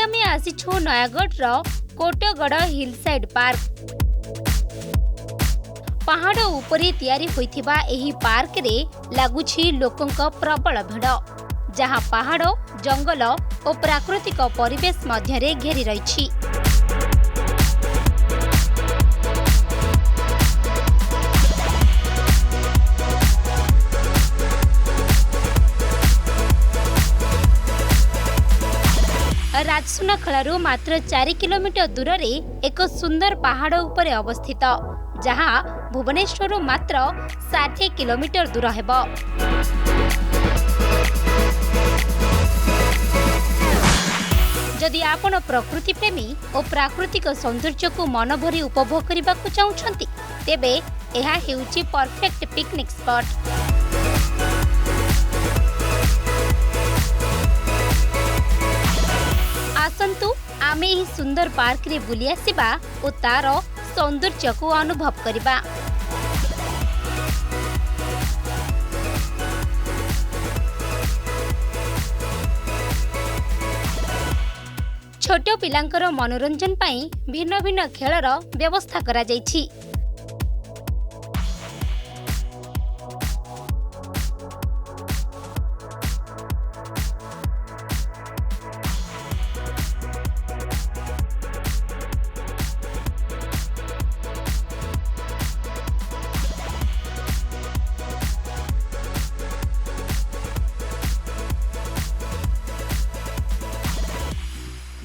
आमे आसीछु नयागढ़ रो Kotgarh Hillside park. पहाड़ उपरे तैयारी होइथिबा एही पार्क रे लागुछि लोकंक प्रबल भिड़, जहां पहाड़, जंगल और प्राकृतिक परिवेश मध्यरे घेरी रहिछि। राजसुनाखलारू मात्र 4 किलोमीटर दूर रे एक सुंदर पहाड़ उपरे अवस्थित, जहां भुवनेश्वर मात्र 60 किलोमीटर दूर हेब। जदि आपण प्रकृति प्रेमी और प्राकृतिक सौंदर्य को मन भरी उपभोग करने को चाहते तेबे यह हेउची परफेक्ट पिकनिक स्पॉट। आसंतु आमे ही सुंदर पार्क रे बुली आसिबा और तार सौंदर्य को अनुभव करिबा। छोट पिलांकर मनोरंजन पाई भिन्न भिन्न खेलर व्यवस्था करा जाइछि।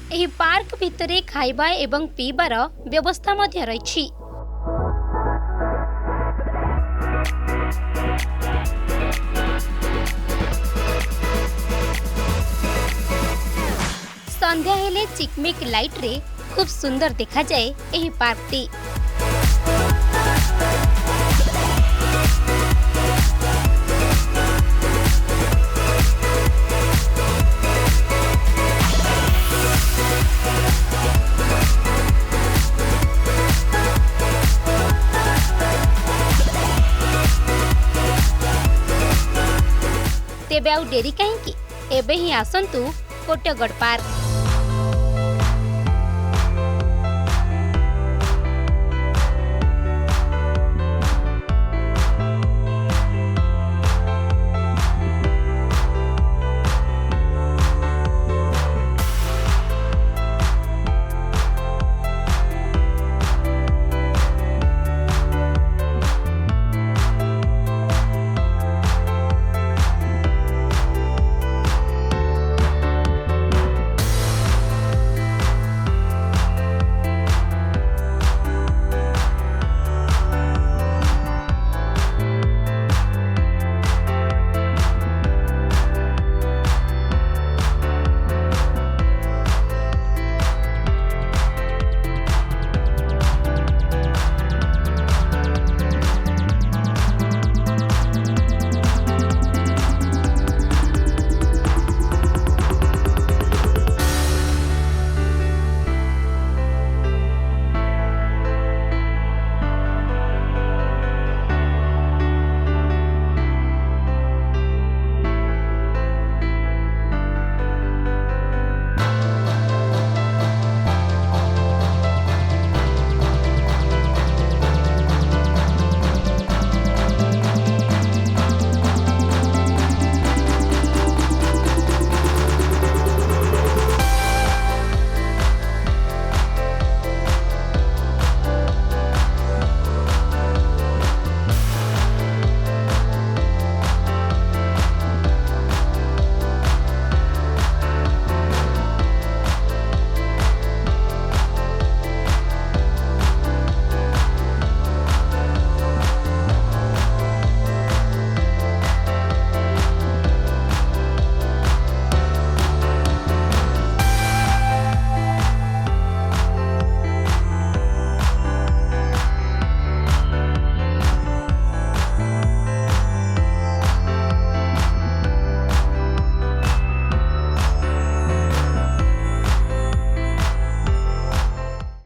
एही पार्क भितरे खाइबा एवं पीबार व्यवस्था मध्य रहिछि। संध्या हेले चिकमिक लाइट रे खूब सुंदर देखा जाए एही पार्कटी। तेबे आउ डेरी कहीं एबे ही आसंतु कोटगढ़ पार्क।